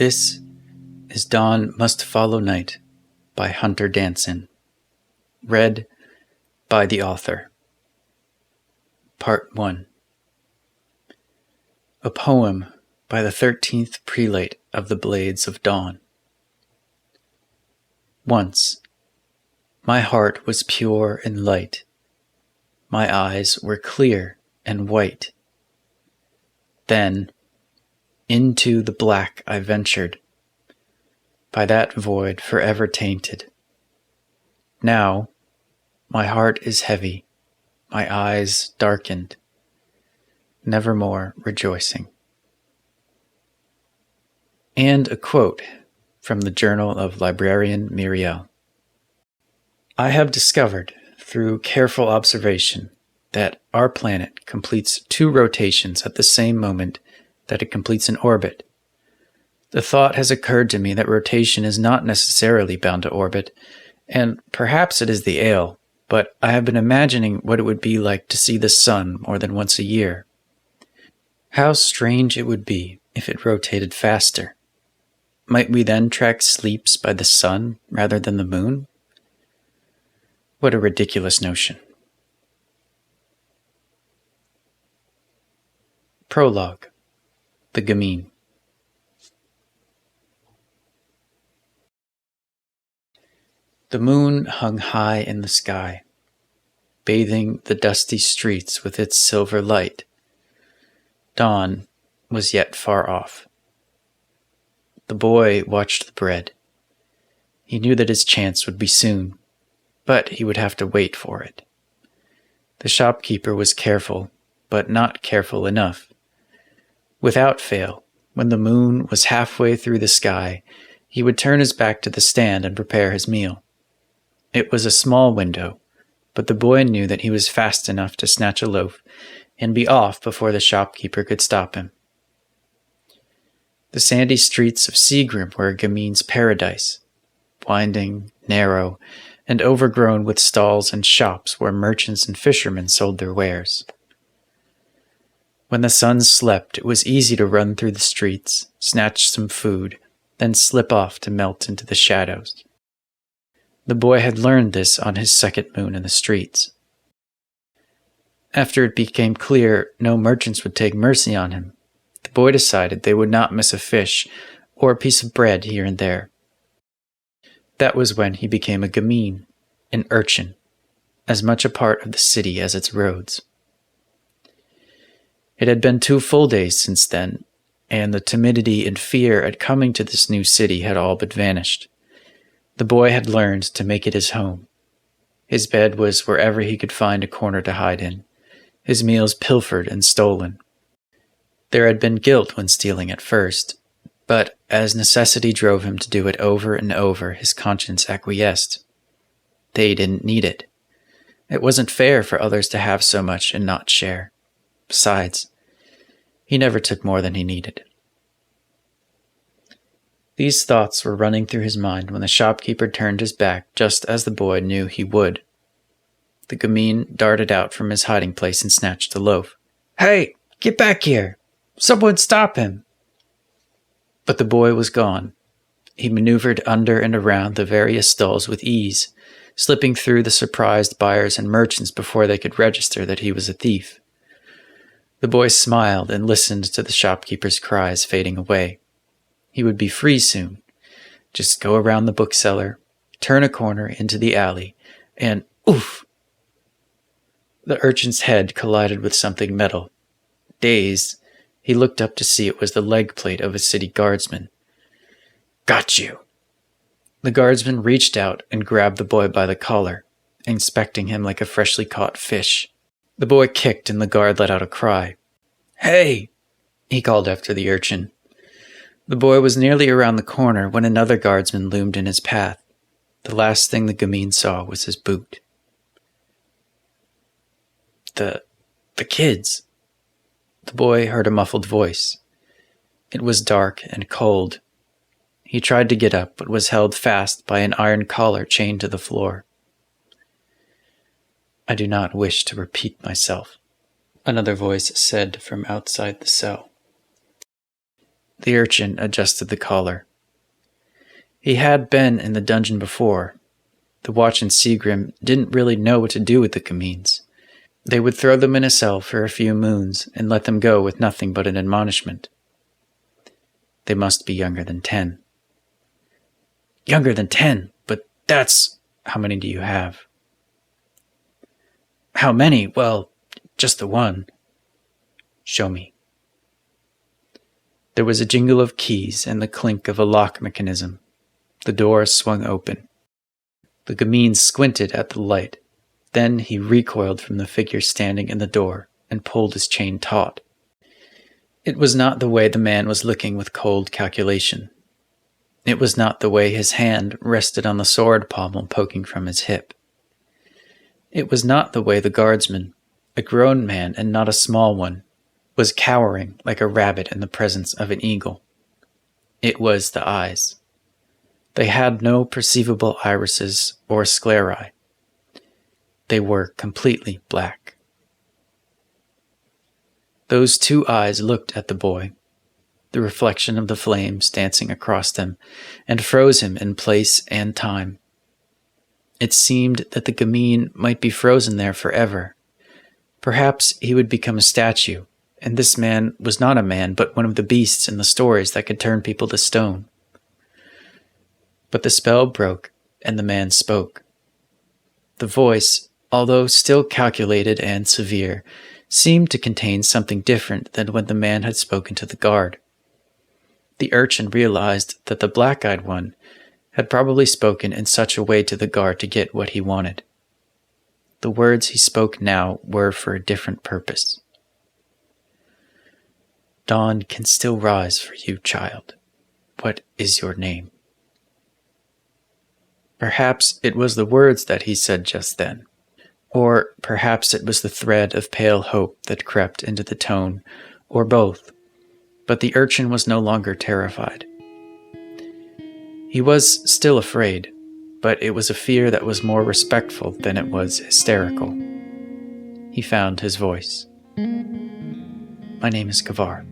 This is Dawn Must Follow Night by Hunter Danson. Read by the author. Part 1. A poem by the 13th prelate of the Blades of Dawn. Once, my heart was pure and light. My eyes were clear and white. Then, into the black I ventured, by that void forever tainted. Now, my heart is heavy, my eyes darkened, nevermore rejoicing. And a quote from the Journal of Librarian Muriel. I have discovered, through careful observation, that our planet completes 2 rotations at the same moment that it completes an orbit. The thought has occurred to me that rotation is not necessarily bound to orbit, and perhaps it is the ale, but I have been imagining what it would be like to see the sun more than once a year. How strange it would be if it rotated faster. Might we then track sleeps by the sun rather than the moon? What a ridiculous notion. Prologue. The Gamine. The moon hung high in the sky, bathing the dusty streets with its silver light. Dawn was yet far off. The boy watched the bread. He knew that his chance would be soon, but he would have to wait for it. The shopkeeper was careful, but not careful enough. Without fail, when the moon was halfway through the sky, he would turn his back to the stand and prepare his meal. It was a small window, but the boy knew that he was fast enough to snatch a loaf and be off before the shopkeeper could stop him. The sandy streets of Seagrim were a Gamine's paradise, winding, narrow, and overgrown with stalls and shops where merchants and fishermen sold their wares. When the sun slept, it was easy to run through the streets, snatch some food, then slip off to melt into the shadows. The boy had learned this on his second moon in the streets. After it became clear no merchants would take mercy on him, the boy decided they would not miss a fish or a piece of bread here and there. That was when he became a Gamine, an urchin, as much a part of the city as its roads. It had been 2 full days since then, and the timidity and fear at coming to this new city had all but vanished. The boy had learned to make it his home. His bed was wherever he could find a corner to hide in, his meals pilfered and stolen. There had been guilt when stealing at first, but as necessity drove him to do it over and over, his conscience acquiesced. They didn't need it. It wasn't fair for others to have so much and not share. Besides, he never took more than he needed. These thoughts were running through his mind when the shopkeeper turned his back just as the boy knew he would. The Gamine darted out from his hiding place and snatched the loaf. "Hey, get back here! Someone stop him!" But the boy was gone. He maneuvered under and around the various stalls with ease, slipping through the surprised buyers and merchants before they could register that he was a thief. The boy smiled and listened to the shopkeeper's cries fading away. He would be free soon. Just go around the bookseller, turn a corner into the alley, and oof! The urchin's head collided with something metal. Dazed, he looked up to see it was the leg plate of a city guardsman. "Got you!" The guardsman reached out and grabbed the boy by the collar, inspecting him like a freshly caught fish. The boy kicked and the guard let out a cry. "Hey!" he called after the urchin. The boy was nearly around the corner when another guardsman loomed in his path. The last thing the Gamine saw was his boot. The kids. The boy heard a muffled voice. It was dark and cold. He tried to get up, but was held fast by an iron collar chained to the floor. "I do not wish to repeat myself," another voice said from outside the cell. The urchin adjusted the collar. He had been in the dungeon before. The watch and Seagrim didn't really know what to do with the Gamines. They would throw them in a cell for a few moons and let them go with nothing but an admonishment. They must be younger than 10. Younger than 10? But that's... How many do you have? How many? Well, just the one. Show me. There was a jingle of keys and the clink of a lock mechanism. The door swung open. The Gamine squinted at the light. Then he recoiled from the figure standing in the door and pulled his chain taut. It was not the way the man was looking with cold calculation. It was not the way his hand rested on the sword pommel poking from his hip. It was not the way the guardsman, a grown man and not a small one, was cowering like a rabbit in the presence of an eagle. It was the eyes. They had no perceivable irises or sclerae. They were completely black. Those two eyes looked at the boy, the reflection of the flames dancing across them, and froze him in place and time. It seemed that the Gamine might be frozen there forever. Perhaps he would become a statue, and this man was not a man but one of the beasts in the stories that could turn people to stone. But the spell broke, and the man spoke. The voice, although still calculated and severe, seemed to contain something different than when the man had spoken to the guard. The urchin realized that the black-eyed one had probably spoken in such a way to the guard to get what he wanted. The words he spoke now were for a different purpose. Dawn can still rise for you, child. What is your name? Perhaps it was the words that he said just then. Or perhaps it was the thread of pale hope that crept into the tone, or both. But the urchin was no longer terrified. He was still afraid, but it was a fear that was more respectful than it was hysterical. He found his voice. My name is Cavaar.